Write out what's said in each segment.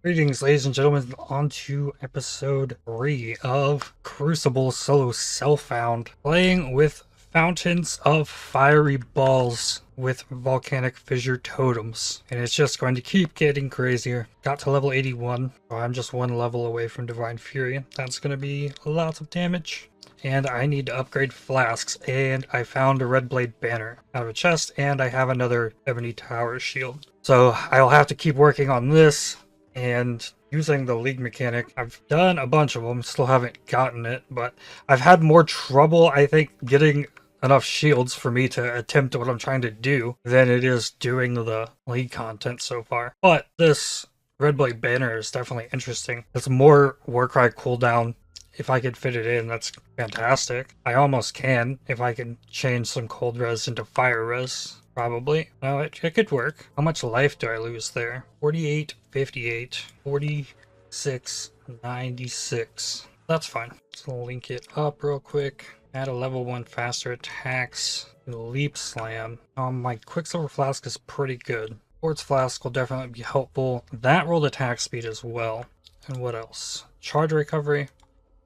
Greetings, ladies and gentlemen, on to episode 3 of Crucible Solo Self-Found, playing with Fountains of Fiery Balls with Volcanic Fissure Totems. And it's just going to keep getting crazier. Got to level 81, so I'm just one level away from Divine Fury. That's going to be lots of damage. And I need to upgrade flasks, and I found a red blade banner out of a chest, and I have another ebony tower shield. So I'll have to keep working on this and using the league mechanic. I've done a bunch of them, still haven't gotten it, but I've had more trouble, I think, getting enough shields for me to attempt what I'm trying to do than it is doing the league content so far. But this red blade banner is definitely interesting. It's more Warcry cooldown. If I could fit it in, that's fantastic. I almost can if I can change some cold res into fire res. Probably. No, it could work. How much life do I lose there? 48, 58, 46, 96. That's fine. Let's link it up real quick. Add a level 1 faster attacks. Leap slam. My Quicksilver Flask is pretty good. Quartz Flask will definitely be helpful. That rolled attack speed as well. And what else? Charge recovery.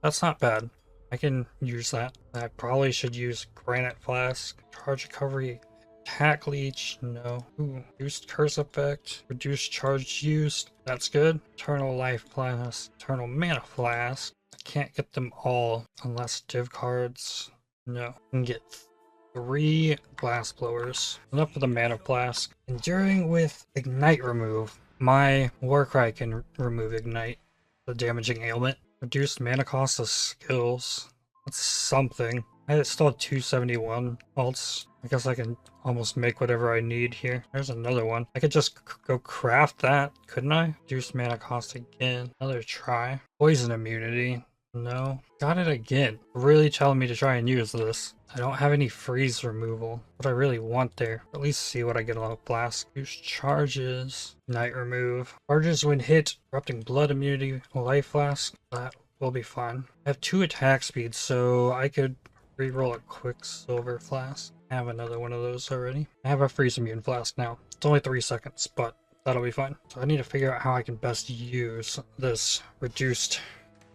That's not bad. I can use that. I probably should use Granite Flask. Charge recovery. Attack leech, no. Ooh, reduced curse effect, reduced charge used, that's good. Eternal life flask, eternal mana flask. I can't get them all unless div cards. No. I can get 3 glass blowers. Enough for the mana flask. Enduring with ignite remove. My Warcry can remove ignite, the damaging ailment. Reduced mana cost of skills. That's something. I still have 271 alts. I guess I can almost make whatever I need here. There's another one. I could just go craft that, couldn't I? Reduce mana cost again. Another try. Poison immunity. No. Got it again. Really telling me to try and use this. I don't have any freeze removal. What I really want there. At least see what I get on a flask. Use charges. Night remove. Charges when hit. Corrupting blood immunity. Life flask. That will be fine. I have 2 attack speeds, so I could reroll a Quicksilver Flask. I have another one of those already. I have a freeze immune flask now. It's only 3 seconds, but that'll be fine. So I need to figure out how I can best use this reduced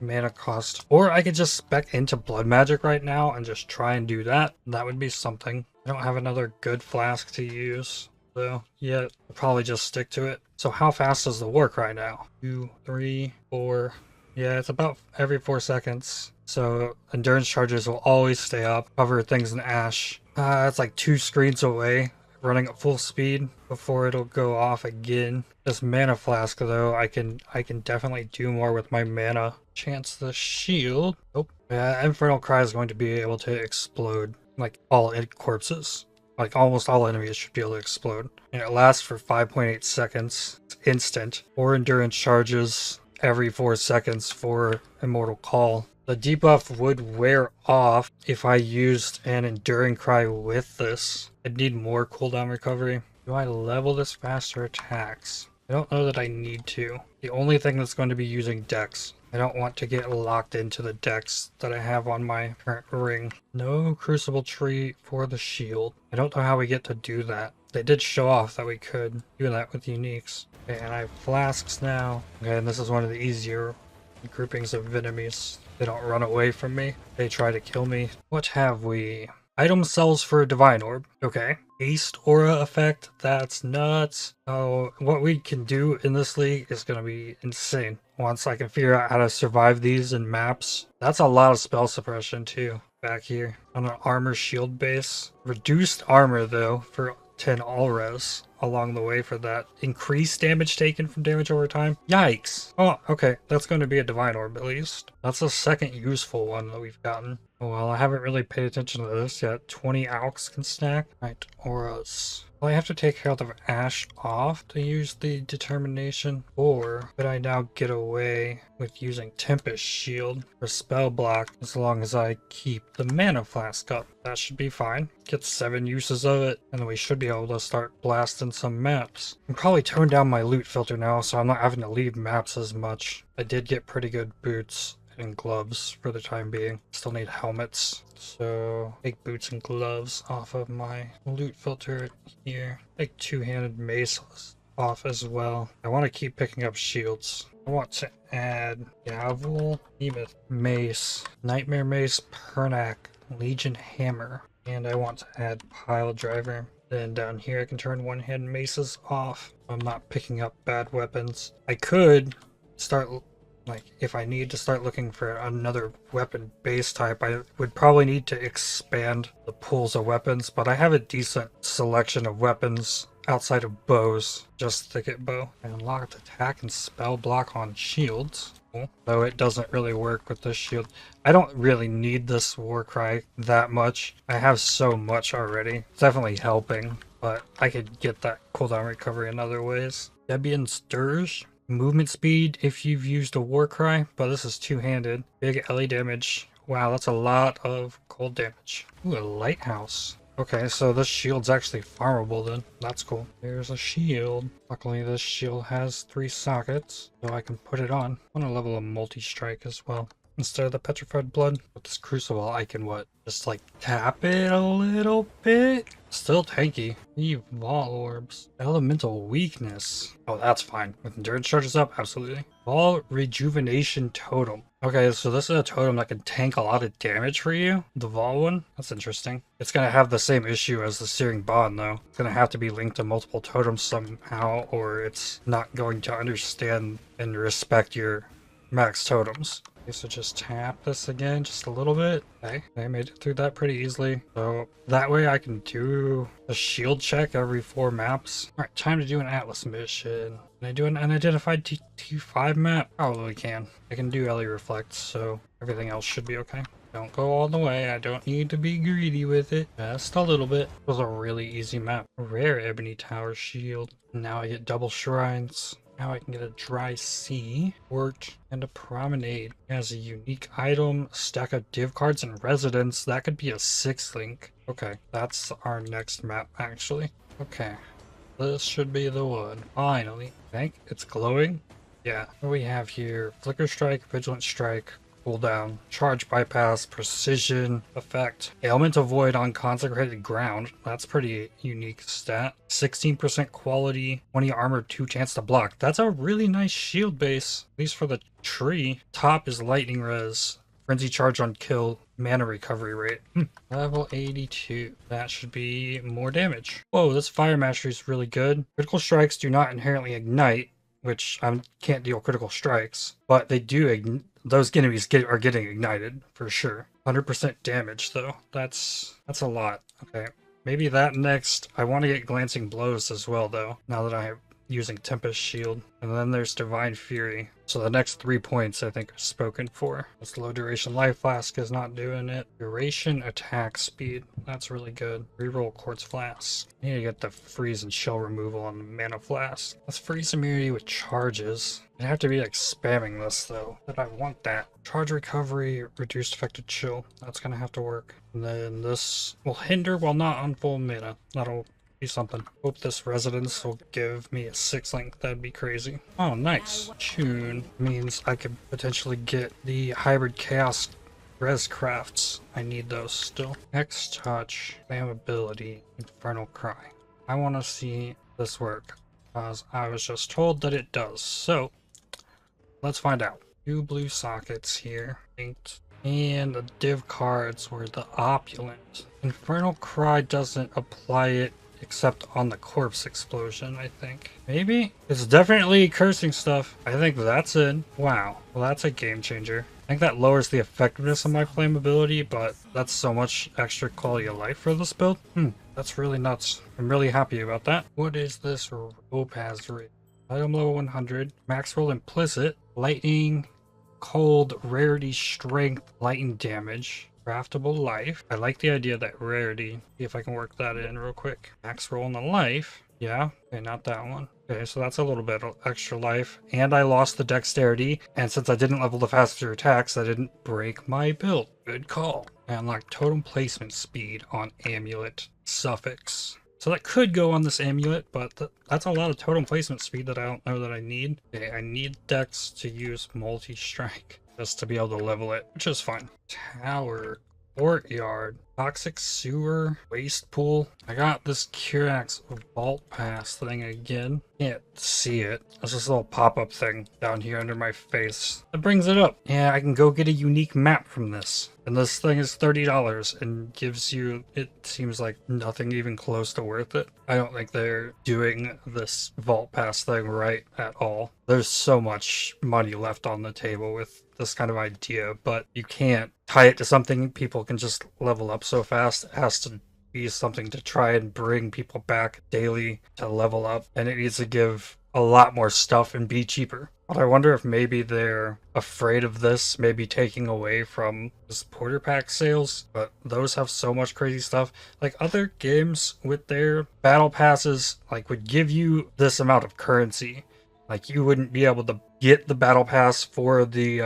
mana cost. Or I could just spec into blood magic right now and just try and do that. That would be something. I don't have another good flask to use, though, yet. I'll probably just stick to it. So how fast is the work right now? 2, 3, 4. Yeah, it's about every 4 seconds. So endurance charges will always stay up. Cover things in ash. It's like 2 screens away, running at full speed before it'll go off again. This mana flask, though, I can definitely do more with my mana. Chance the shield. Nope. Yeah, Infernal Cry is going to be able to explode like all corpses. Like almost all enemies should be able to explode. And it lasts for 5.8 seconds. It's instant. 4 endurance charges every 4 seconds for Immortal Call. The debuff would wear off if I used an Enduring Cry with this. I'd need more cooldown recovery. Do I level this faster attacks? I don't know that I need to. The only thing that's going to be using Dex. I don't want to get locked into the Dex that I have on my current ring. No Crucible Tree for the shield. I don't know how we get to do that. They did show off that we could do that with uniques. Okay, and I have flasks now. Okay, and this is one of the easier groupings of enemies. They don't run away from me. They try to kill me. What have we? Item sells for a Divine Orb. Okay. Haste Aura effect. That's nuts. Oh, what we can do in this league is going to be insane. Once I can figure out how to survive these in maps. That's a lot of spell suppression too. Back here on an armor shield base. Reduced armor though for 10 all res along the way for that. Increased damage taken from damage over time. Yikes. Oh, okay. That's going to be a Divine Orb at least. That's the second useful one that we've gotten. Well, I haven't really paid attention to this yet. 20 alks can stack. Right, auras. Well, I have to take Herald of Ash off to use the determination, or could I now get away with using Tempest Shield for spell block as long as I keep the mana flask up? That should be fine. Get 7 uses of it, and then we should be able to start blasting some maps. I'm probably tone down my loot filter now, so I'm not having to leave maps as much. I did get pretty good boots and gloves for the time being. Still need helmets, so take boots and gloves off of my loot filter here. Take two-handed mace off as well. I want to keep picking up shields. I want to add Gavel, Behemoth, Mace, Nightmare Mace, Pernak, Legion Hammer, and I want to add Pile Driver. Then down here I can turn one-hand maces off. I'm not picking up bad weapons. I could start, like, if I need to start looking for another weapon base type, I would probably need to expand the pools of weapons, but I have a decent selection of weapons outside of bows. Just thicket bow. And unlocked attack and spell block on shields. Cool. Though it doesn't really work with this shield. I don't really need this Warcry that much. I have so much already. It's definitely helping, but I could get that cooldown recovery in other ways. Debian Sturge. Movement speed if you've used a Warcry, but this is two-handed. Big LE damage. Wow, that's a lot of cold damage. Ooh, a lighthouse. Okay, so this shield's actually farmable then. That's cool. There's a shield. Luckily, this shield has 3 sockets, so I can put it on. I want to level a multi-strike as well. Instead of the petrified blood, with this crucible, I can what? Just like tap it a little bit? Still tanky. Vault orbs. Elemental weakness. Oh, that's fine. With endurance charges up, absolutely. Vault rejuvenation totem. Okay, so this is a totem that can tank a lot of damage for you. The Vault one? That's interesting. It's gonna have the same issue as the Searing Bond though. It's gonna have to be linked to multiple totems somehow, or it's not going to understand and respect your max totems. Okay, so just tap this again just a little bit. Okay, I made it through that pretty easily. So that way I can do a shield check every 4 maps. Alright, time to do an Atlas mission. Can I do an unidentified T5 map? Probably can. I can do LE Reflect, so everything else should be okay. Don't go all the way. I don't need to be greedy with it. Just a little bit. It was a really easy map. Rare Ebony Tower Shield. Now I get double shrines. Now I can get a dry sea, port, and a promenade. It has a unique item, stack of div cards, and residence. That could be a 6-link. Okay, that's our next map, actually. Okay, this should be the one. Finally. I think it's glowing. Yeah, what do we have here? Flicker Strike, Vigilant Strike, cooldown, charge bypass, precision effect, ailment avoid on consecrated ground. That's pretty unique stat. 16% quality, 20 armor, 2 chance to block. That's a really nice shield base, at least for the tree. Top is lightning res, frenzy charge on kill, mana recovery rate. Level 82. That should be more damage. Whoa, this fire mastery is really good. Critical strikes do not inherently ignite, which I can't deal critical strikes, but they do those enemies are getting ignited for sure. 100% damage though. That's a lot. Okay, maybe that next. I want to get glancing blows as well though, now that I'm using Tempest Shield. And then there's Divine Fury. So the next 3 points I think are spoken for. This low duration life flask is not doing it. Duration attack speed. That's really good. Reroll quartz flask. I need to get the freeze and shell removal on the mana flask. Let's freeze immunity with charges. I'd have to be like spamming this though, but I want that. Charge recovery, reduced effective chill. That's gonna have to work. And then this will hinder while not on full mana. That'll be something. Hope this residence will give me a 6-link. That'd be crazy. Oh, nice. Tune means I could potentially get the hybrid chaos res crafts. I need those still. X touch, flammability, infernal cry. I want to see this work because I was just told that it does. So let's find out. 2 blue sockets here linked, and the div cards were the opulent. Infernal cry doesn't apply it except on the corpse explosion, I think. Maybe? It's definitely cursing stuff. I think that's it. Wow. Well, that's a game changer. I think that lowers the effectiveness of my flammability, but that's so much extra quality of life for this build. That's really nuts. I'm really happy about that. What is this Opaz rate? Item level 100. Max roll implicit. Lightning, cold, rarity, strength, lightning damage. Craftable life. I like the idea of that rarity. See if I can work that in real quick. Max roll on the life. Yeah. Okay, not that one. Okay, so that's a little bit of extra life. And I lost the dexterity. And since I didn't level the faster attacks, I didn't break my build. Good call. I unlocked totem placement speed on amulet suffix. So that could go on this amulet, but that's a lot of totem placement speed that I don't know that I need. Okay, I need dex to use multi-strike just to be able to level it, which is fine. Tower, courtyard. Toxic sewer waste pool. I got this Curax vault pass thing again. Can't see it. There's this little pop-up thing down here under my face. It brings it up. Yeah, I can go get a unique map from this. And this thing is $30 and gives you, it seems like nothing even close to worth it. I don't think they're doing this vault pass thing right at all. There's so much money left on the table with this kind of idea, but you can't tie it to something people can just level up so fast. It has to be something to try and bring people back daily to level up, and it needs to give a lot more stuff and be cheaper. But I wonder if maybe they're afraid of this maybe taking away from the supporter pack sales, but those have so much crazy stuff. Like other games with their battle passes, like would give you this amount of currency. Like you wouldn't be able to get the battle pass for the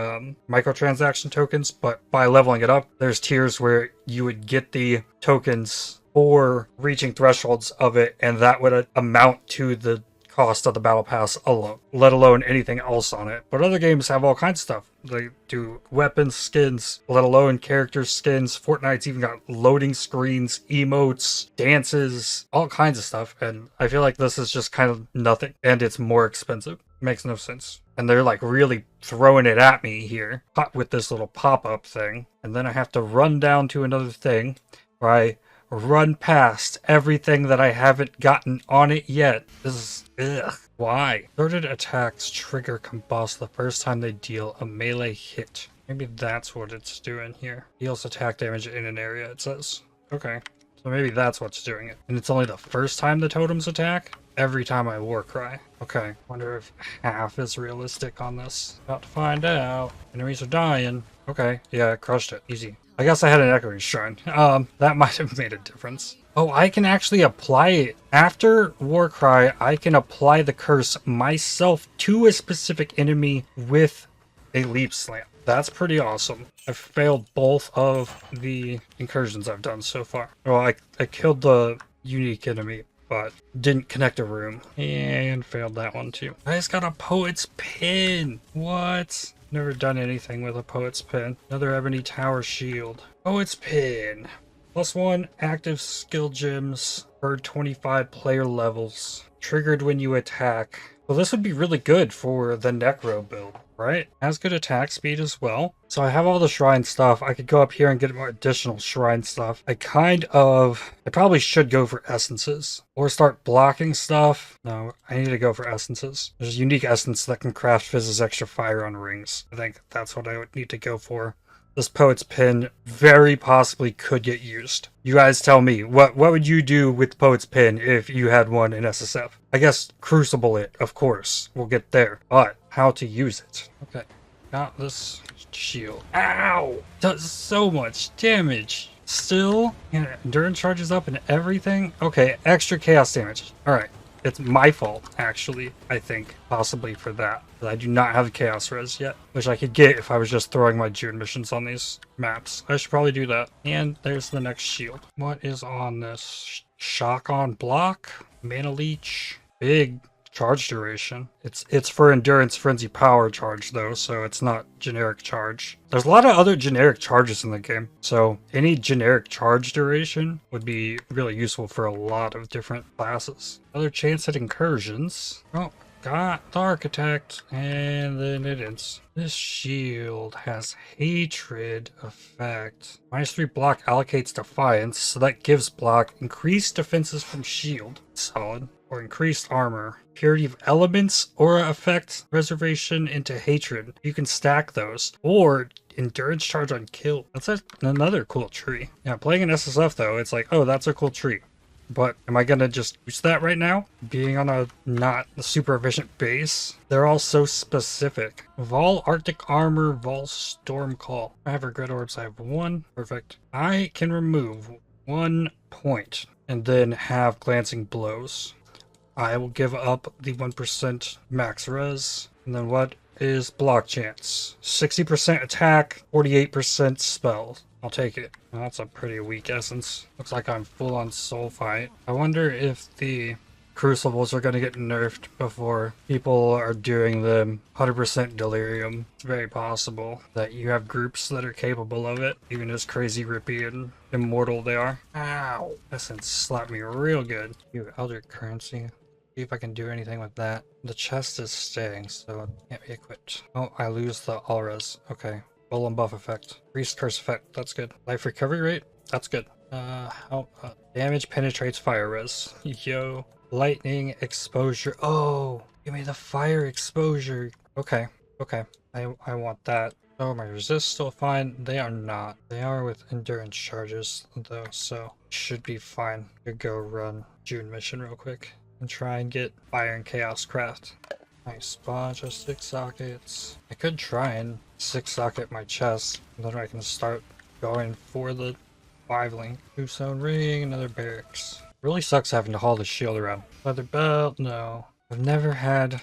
microtransaction tokens, but by leveling it up, there's tiers where you would get the tokens for reaching thresholds of it, and that would amount to the cost of the battle pass alone, let alone anything else on it. But other games have all kinds of stuff. They do weapons skins, let alone character skins. Fortnite's even got loading screens, emotes, dances, all kinds of stuff. And I feel like this is just kind of nothing, and it's more expensive. Makes no sense. And they're like really throwing it at me here with this little pop-up thing. And then I have to run down to another thing where I run past everything that I haven't gotten on it yet. This is ugh. Why? Started attacks trigger combust the first time they deal a melee hit. Maybe that's what it's doing here. Deals attack damage in an area, it says. Okay. So maybe that's what's doing it. And it's only the first time the totems attack? Every time I war cry. Okay. Wonder if half is realistic on this. About to find out. Enemies are dying. Okay. Yeah, crushed it. Easy. I guess I had an echoing shrine. That might have made a difference. Oh, I can actually apply it. After Warcry, I can apply the curse myself to a specific enemy with a leap slam. That's pretty awesome. I've failed both of the incursions I've done so far. Well, I killed the unique enemy, but didn't connect a room. And failed that one too. I just got a poet's pin. What? Never done anything with a poet's pin. Another ebony tower shield. Poet's pin. +1 active skill gems per 25 player levels. Triggered when you attack. Well, this would be really good for the Necro build, right? Has good attack speed as well. So I have all the shrine stuff. I could go up here and get more additional shrine stuff. I probably should go for essences or start blocking stuff. No, I need to go for essences. There's a unique essence that can craft Fizz's extra fire on rings. I think that's what I would need to go for. This poet's pin very possibly could get used. You guys tell me, what would you do with poet's pin if you had one in SSF? I guess crucible it, of course. We'll get there. But how to use it? Okay. Got this shield. Ow! Does so much damage. Still, endurance charges up and everything. Okay, extra chaos damage. Alright. It's my fault, actually, I think, possibly for that. I do not have the Chaos Res yet, which I could get if I was just throwing my June missions on these maps. I should probably do that. And there's the next shield. What is on this? Shock on block? Mana leech? Big charge duration. It's for endurance frenzy power charge though, so it's not generic charge. There's a lot of other generic charges in the game, so any generic charge duration would be really useful for a lot of different classes. Other chance at incursions. Oh, got the architect, and then it ends. This shield has hatred effect. -3 block allocates defiance, so that gives block increased defenses from shield. Solid. Or increased armor. Purity of elements aura effect reservation into hatred. You can stack those. Or endurance charge on kill. That's another cool tree. Yeah, playing in SSF though, it's like, oh, that's a cool tree. But am I gonna just use that right now? Being on a not super efficient base? They're all so specific. Vol Arctic Armor, Vol Storm Call. I have regret orbs, I have 1. Perfect. I can remove 1 point and then have glancing blows. I will give up the 1% max res. And then what is block chance? 60% attack, 48% spells. I'll take it. Well, that's a pretty weak essence. Looks like I'm full on soul fight. I wonder if the crucibles are gonna get nerfed before people are doing them 100% delirium. It's very possible that you have groups that are capable of it, even as crazy rippy and immortal they are. Ow! That slapped me real good. You Elder Currency. See if I can do anything with that. The chest is staying, so it can't be equipped. Oh, I lose the all-res. Okay. Golem buff effect. Priest curse effect. That's good. Life recovery rate. That's good. Damage penetrates fire res. Yo. Lightning exposure. Oh, give me the fire exposure. Okay. Okay. I want that. Oh, my resist still fine. They are not. They are with endurance charges though, so should be fine. Could go run June mission real quick and try and get fire and chaos craft. Nice bunch of 6 sockets. I could try and 6 socket my chest, and then I can start going for the 5 link. 2 stone ring, another barracks. Really sucks having to haul the shield around. Leather belt, no. I've never had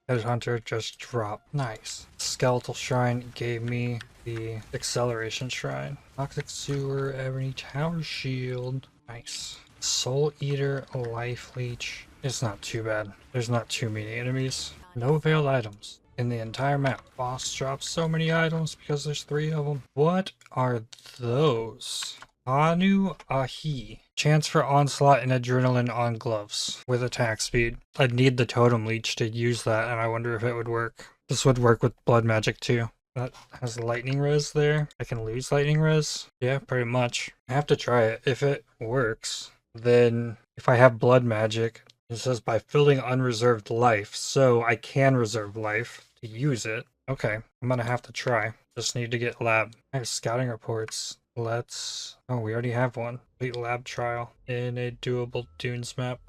Headhunter just drop. Nice. Skeletal shrine gave me the acceleration shrine. Toxic sewer, ebony tower shield. Nice. Soul eater, life leech. It's not too bad. There's not too many enemies. No veiled items in the entire map. Boss drops so many items because there's 3 of them. What are those? Tanu Ahi. Chance for Onslaught and Adrenaline on gloves with attack speed. I'd need the totem leech to use that, and I wonder if it would work. This would work with blood magic too. That has lightning res there. I can lose lightning res. Yeah, pretty much. I have to try it. If it works, then if I have blood magic, it says by filling unreserved life, so I can reserve life to use it. Okay, I'm gonna have to try. Just need to get lab. I have scouting reports. Oh, we already have one. Complete lab trial in a doable dunes map.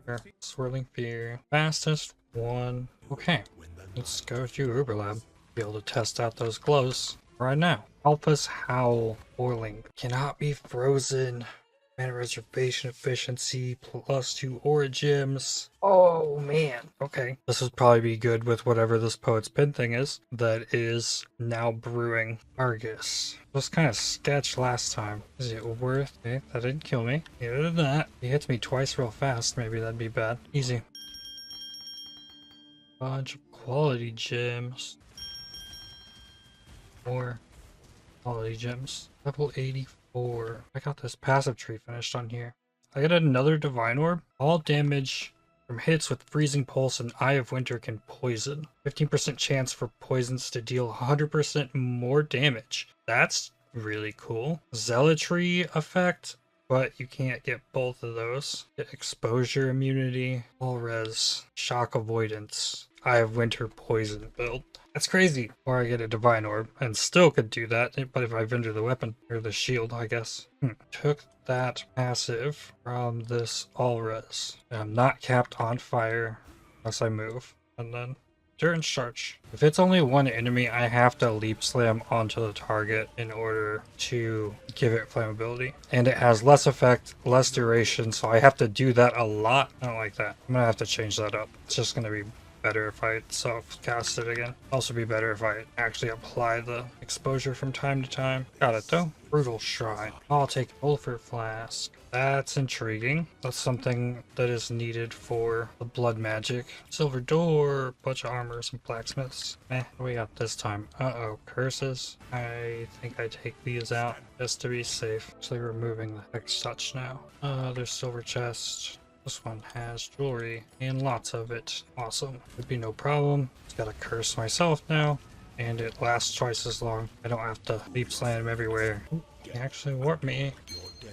Swirling fear. Fastest one. Okay, let's go to Uber Lab. Be able to test out those glows right now. Alpha's Howl. Boiling. Cannot be frozen. Mana reservation efficiency +2 aura gems. Oh man. Okay. This would probably be good with whatever this Poet's Pin thing is that is now brewing. Argus. Was kind of sketch last time. Is it worth it? That didn't kill me. Neither did that. He hits me twice real fast. Maybe that'd be bad. Easy. Bunch of quality gems. More quality gems. Level 84. I got this passive tree finished on here. I got another divine orb. All damage from hits with freezing pulse and Eye of Winter can poison. 15% chance for poisons to deal 100% more damage. That's really cool. Zealotry effect, but you can't get both of those. Get exposure immunity, all res, shock avoidance, Eye of Winter poison build. That's crazy. Or I get a divine orb and still could do that, but if I vendor the weapon or the shield, I guess. Took that passive from this all res. I'm not capped on fire unless I move. And then endurance charge. If it's only one enemy, I have to leap slam onto the target in order to give it flammability. And it has less effect, less duration, so I have to do that a lot. I don't like that. I'm gonna have to change that up. It's just gonna be better if I self-cast it again. Also be better if I actually apply the exposure from time to time. Got it though. Brutal Shrine. I'll take Ulfer Flask. That's intriguing. That's something that is needed for the blood magic. Silver Door, bunch of armors and blacksmiths. What do we got this time? Uh-oh, curses. I think I take these out just to be safe. Actually removing the Hex Touch now. There's silver chest. This one has jewelry and lots of it. Awesome. Would be no problem. Just gotta curse myself now. And it lasts twice as long. I don't have to leap slam everywhere. Ooh, it actually warped me.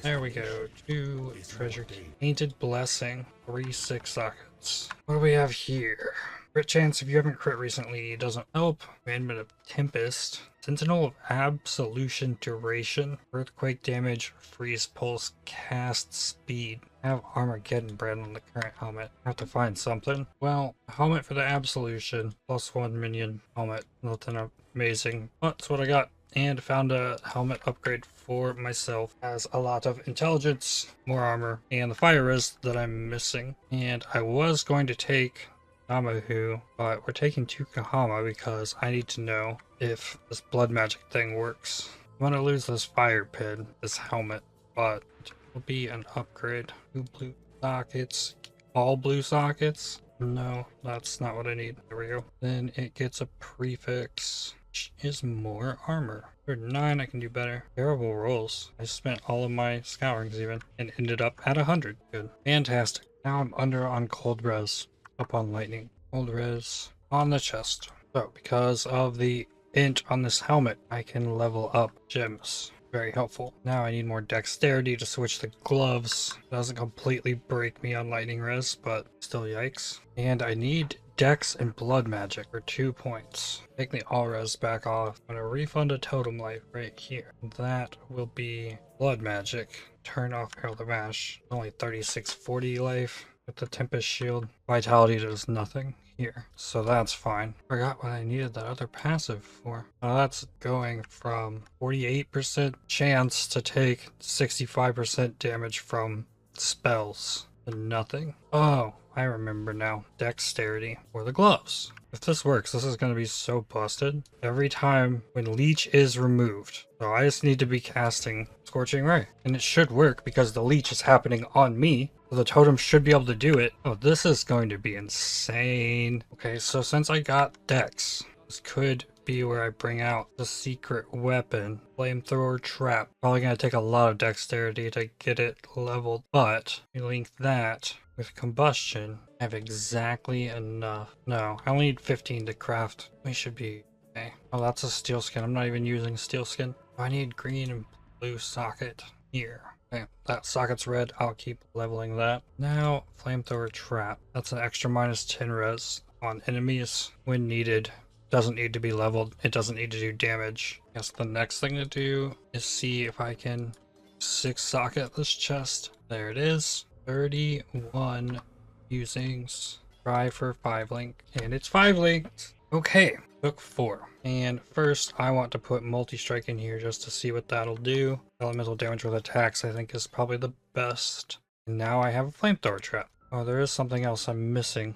There we go. 2 treasure key. Painted Blessing. 3 6 sockets. What do we have here? Crit chance if you haven't crit recently doesn't help. Commandment of Tempest. Sentinel of Absolution duration. Earthquake damage. Freeze pulse. Cast speed. I have Armageddon brand on the current helmet. I have to find something. Well, helmet for the Absolution. +1 minion helmet. Nothing amazing. But that's what I got. And found a helmet upgrade for myself. Has a lot of intelligence, more armor, and the fire res that I'm missing. And I was going to take Namahu, but we're taking 2 Kahama because I need to know if this blood magic thing works. I'm gonna lose this fire pin, this helmet, but it will be an upgrade. 2 blue sockets. all blue sockets. No, that's not what I need. There we go. Then it gets a prefix, which is more armor. For 9, I can do better. Terrible rolls. I spent all of my scourings even and ended up at 100. Good. Fantastic. Now I'm under on cold res. Up on lightning. Cold res on the chest. So because of the int on this helmet, I can level up gems. Very helpful. Now I need more dexterity to switch the gloves. Doesn't completely break me on lightning res, but still yikes. And I need dex and blood magic for 2 points. Take the all res back off. I'm gonna refund a totem life right here. That will be blood magic. Turn off Herald of Ash. Only 3640 life with the Tempest Shield. Vitality does nothing here, so that's fine. Forgot what I needed that other passive for. Now that's going from 48% chance to take 65% damage from spells and nothing. Oh, I remember now. Dexterity for the gloves. If this works, this is going to be so busted. Every time when leech is removed. So I just need to be casting Scorching Ray. And it should work because the leech is happening on me. So the totem should be able to do it. Oh, this is going to be insane. Okay, so since I got Dex, this could be where I bring out the secret weapon. Flamethrower trap. Probably going to take a lot of dexterity to get it leveled. But we link that with combustion. I have exactly enough. No, I only need 15 to craft. We should be okay. Oh, that's a steel skin. I'm not even using steel skin. I need green and blue socket here. Okay, that socket's red. I'll keep leveling that. Now, flamethrower trap. That's an extra minus 10 res on enemies when needed. Doesn't need to be leveled. It doesn't need to do damage. I guess the next thing to do is see if I can 6 socket this chest. There it is. 31 usings. Try for 5 link. And it's 5 linked. Okay, took 4. And first I want to put multi-strike in here just to see what that'll do. Elemental damage with attacks I think is probably the best. And now I have a flamethrower trap. Oh, there is something else I'm missing.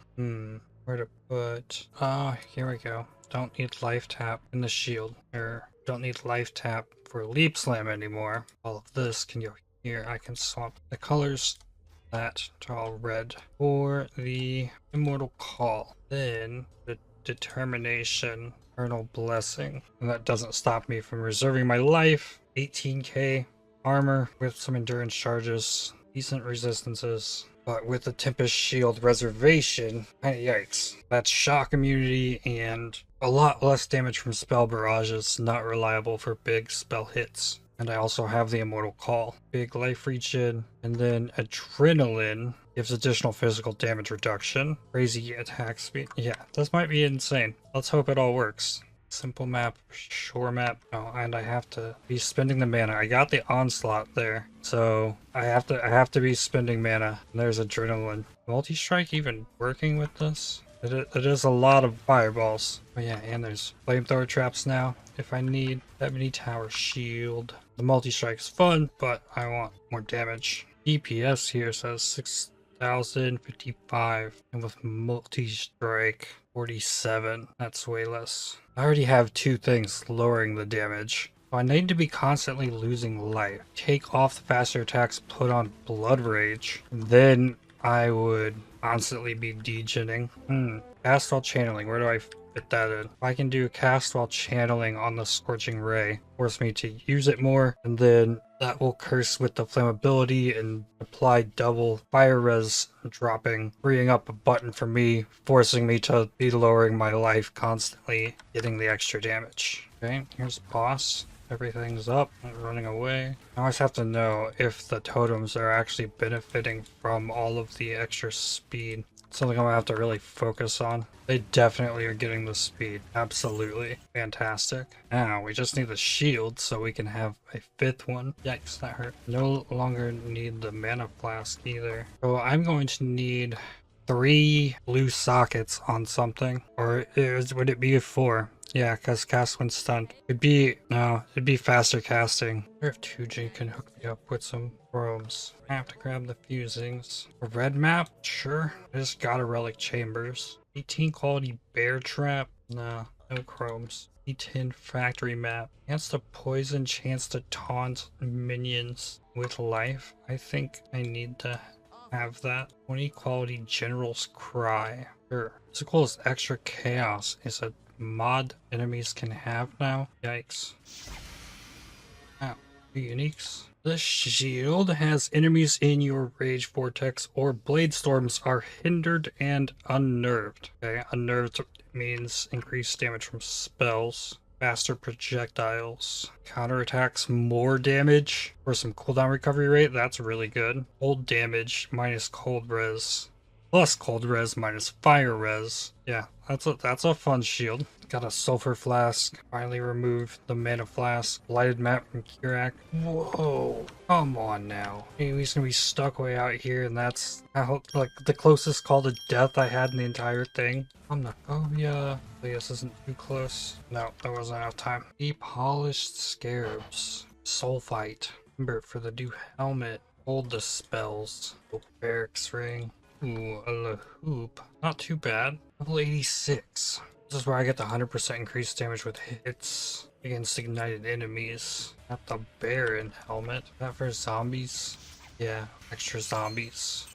Where to put... Oh, here we go. Don't need life tap in the shield. Or don't need life tap for leap slam anymore. All of this can go here. I can swap the colors. That to all red for the immortal call. Then the determination, eternal blessing, and that doesn't stop me from reserving my life. 18k armor with some endurance charges, decent resistances, but with the Tempest Shield reservation, kinda yikes. That's shock immunity and a lot less damage from spell barrages, not reliable for big spell hits. And I also have the Immortal Call. Big life regen. And then Adrenaline gives additional physical damage reduction. Crazy attack speed. Yeah, this might be insane. Let's hope it all works. Simple map, shore map. Oh, and I have to be spending the mana. I got the Onslaught there. So I have to be spending mana. And there's Adrenaline. Multi-strike even working with this? It is a lot of fireballs. Oh yeah, and there's flamethrower traps now if I need. That mini tower shield. The multi-strike is fun, but I want more damage. DPS here says 6,055, and with multi-strike 47. That's way less. I already have 2 things lowering the damage. I need to be constantly losing life. Take off the faster attacks, put on Blood Rage. Then I would constantly be degenning. Cast while channeling. Where do I fit that in? If I can do cast while channeling on the Scorching Ray, force me to use it more, and then that will curse with the flammability and apply double fire res dropping, freeing up a button for me, forcing me to be lowering my life constantly, getting the extra damage. Okay, here's boss. Everything's up, running away. Now I just have to know if the totems are actually benefiting from all of the extra speed. Something I'm gonna have to really focus on. They definitely are getting the speed. Absolutely. Fantastic. Now we just need the shield so we can have a 5th one. Yikes, that hurt. No longer need the mana flask either. So I'm going to need 3 blue sockets on something. Or would it be 4? Yeah, because cast when stunned. It'd be faster casting. I wonder if 2G can hook me up with some chromes. I have to grab the fusings. A red map? Sure. I just got a relic chambers. 18 quality bear trap? Nah, no chromes. E10 factory map. Chance to poison, chance to taunt minions with life. I think I need to have that. 20 quality General's Cry. Sure. Physical is extra chaos. Is a mod enemies can have now. Yikes. Wow. Uniques. This shield has enemies in your rage vortex or blade storms are hindered and unnerved. Okay, unnerved means increased damage from spells. Faster projectiles. Counterattacks more damage for some cooldown recovery rate. That's really good. Cold damage minus cold res. Plus cold res minus fire res. Yeah, that's a fun shield. Got a sulfur flask. Finally removed the mana flask. Blighted map from Kirak. Whoa. Come on now. He's gonna be stuck way out here, and that's how, like, the closest call to death I had in the entire thing. Omniphobia. I guess isn't too close. No, there wasn't enough time. Deep polished scarabs. Sulfite. Remember for the new helmet. Hold the spells. Barracks ring. Ooh, a hoop. Not too bad. Level 86. This is where I get the 100% increased damage with hits against ignited enemies. Got the Baron helmet. That for zombies? Yeah, extra zombies.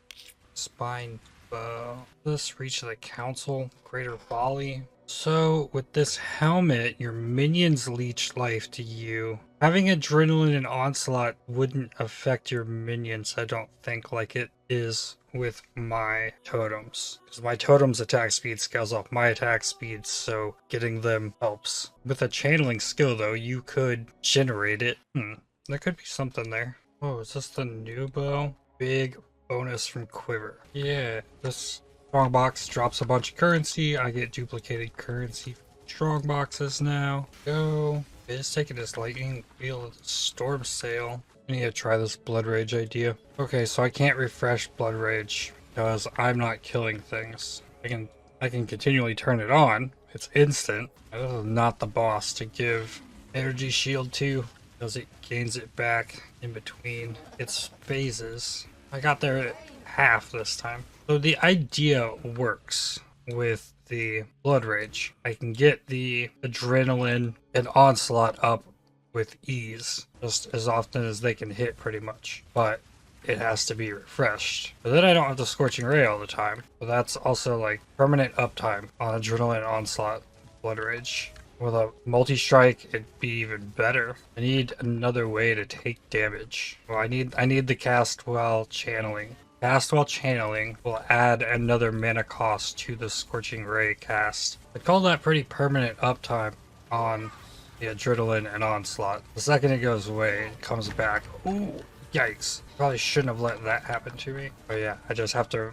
Spine bow. This reach of the council. Greater volley. So with this helmet, your minions leech life to you. Having adrenaline and onslaught wouldn't affect your minions, I don't think, like it is with my totems. Because my totems attack speed scales off my attack speed, so getting them helps. With a channeling skill though, you could generate it. There could be something there. Oh, is this the new bow? Big bonus from Quiver. Yeah, this strongbox drops a bunch of currency. I get duplicated currency from strong boxes now. Go. It's taking this lightning wheel of the storm sail. I need to try this blood rage idea. Okay, so I can't refresh blood rage because I'm not killing things. I can continually turn it on. It's instant. This is not the boss to give energy shield to because it gains it back in between its phases. I got there at half this time. So the idea works with the blood rage. I can get the adrenaline and onslaught up with ease just as often as they can hit pretty much, but it has to be refreshed. But then I don't have the scorching ray all the time, but that's also like permanent uptime on adrenaline onslaught blood rage. With a multi-strike it'd be even better. I need another way to take damage. Well, I need the cast while channeling. Cast while channeling will add another mana cost to the Scorching Ray cast. I call that pretty permanent uptime on the adrenaline and onslaught. The second it goes away, it comes back. Ooh, yikes. Probably shouldn't have let that happen to me. But yeah, I just have to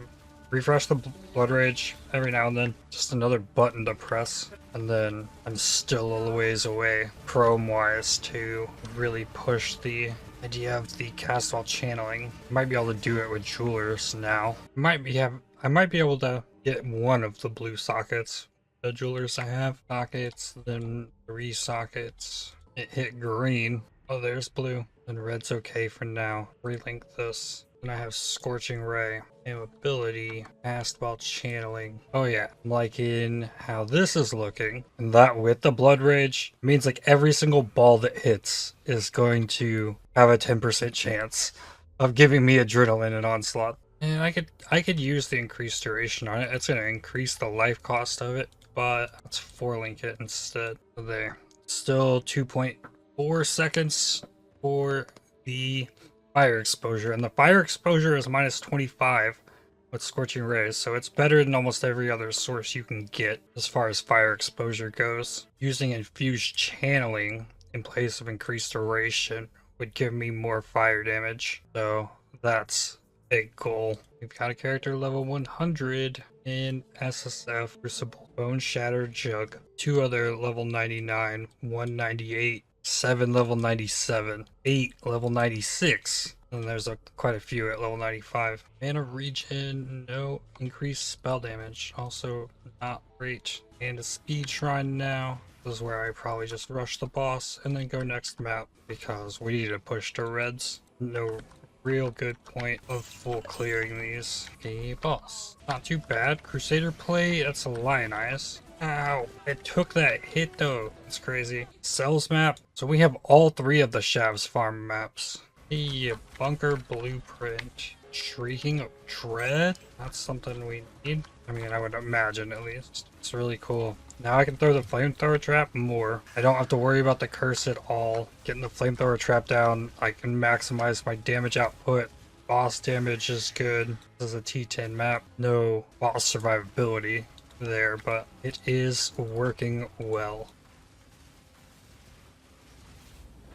refresh the blood rage every now and then. Just another button to press. And then I'm still a ways away, chrome-wise, to really push the idea of the cast while channeling. Might be able to do it with jewelers now. I might be able to get one of the blue sockets. The jewelers I have sockets, then 3 sockets. It hit green. Oh, there's blue. And red's okay for now. Relink this. And I have Scorching Ray. And ability cast while channeling. Oh yeah, I'm liking how this is looking. And that with the blood rage means like every single ball that hits is going to have a 10% chance of giving me adrenaline and onslaught. And I could use the increased duration on it. It's gonna increase the life cost of it, but let's 4-link it instead. So there. Still 2.4 seconds for the fire exposure, and the fire exposure is minus 25 with Scorching Rays, so it's better than almost every other source you can get as far as fire exposure goes. Using infused channeling in place of increased duration would give me more fire damage, so that's a goal. We've got a character level 100 in SSF, Crucible, Bone Shattered Jug, 2 other level 99, 198, 7 level 97, 8 level 96, and there's quite a few at level 95. Mana regen, no increased spell damage, also not great. And a speed shrine now. This is where I probably just rush the boss and then go next map because we need to push to reds. No real good point of full clearing these. Okay, boss. Not too bad. Crusader play, that's a Lionize. Ow, it took that hit though. It's crazy. Cells map. So we have all 3 of the Shav's farm maps. Hey, bunker blueprint. Shrieking of Dread? That's something we need. I mean, I would imagine at least. It's really cool. Now I can throw the flamethrower trap more. I don't have to worry about the curse at all. Getting the flamethrower trap down, I can maximize my damage output. Boss damage is good. This is a T10 map. No boss survivability there, but it is working well.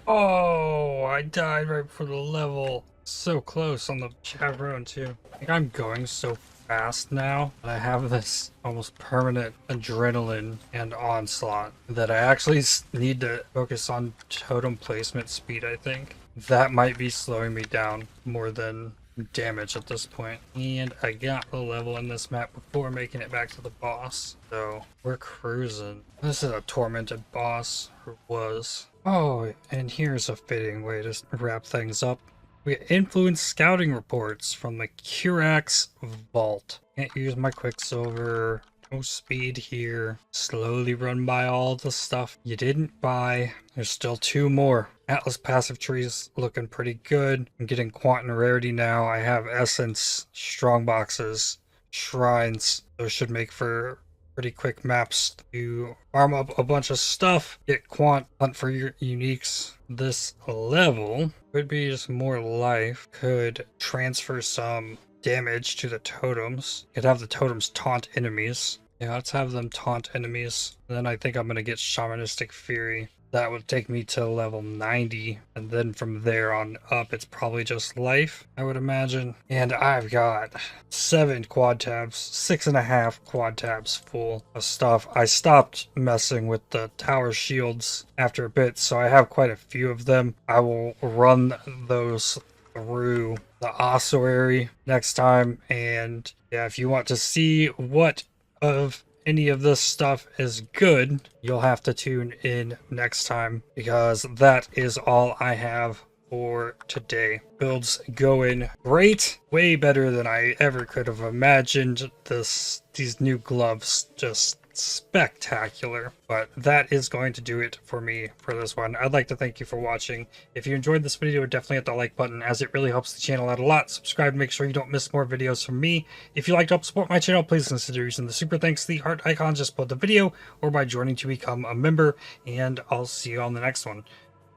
Oh, I died right before the level. So close on the Chavron too. I think I'm going so fast now that I have this almost permanent adrenaline and onslaught that I actually need to focus on totem placement speed, I think. That might be slowing me down more than damage at this point. And I got the level in this map before making it back to the boss. So we're cruising. This is a tormented boss, or was. Oh, and here's a fitting way to wrap things up. We get influence scouting reports from the Curax Vault. Can't use my Quicksilver. No speed here. Slowly run by all the stuff you didn't buy. There's still 2 more. Atlas passive trees looking pretty good. I'm getting quant and rarity now. I have essence, strong boxes, shrines. Those should make for pretty quick maps to farm up a bunch of stuff, get quant, hunt for your uniques. This level could be just more life, could transfer some damage to the totems, could have the totems taunt enemies. Yeah, let's have them taunt enemies. And then I think I'm gonna get Shamanistic Fury. That would take me to level 90, and then from there on up it's probably just life, I would imagine. And I've got 7 quad tabs, 6.5 quad tabs full of stuff. I stopped messing with the tower shields after a bit, so I have quite a few of them. I will run those through the ossuary next time, and yeah, if you want to see what of any of this stuff is good, you'll have to tune in next time, because that is all I have for today. Builds going great, way better than I ever could have imagined. These new gloves just spectacular. But that is going to do it for me for this one. I'd like to thank you for watching. If you enjoyed this video, definitely hit the like button, as it really helps the channel out a lot. Subscribe to make sure you don't miss more videos from me. If you'd like to help support my channel, please consider using the super thanks, the heart icon just below the video, or by joining to become a member. And I'll see you on the next one.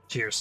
Cheers.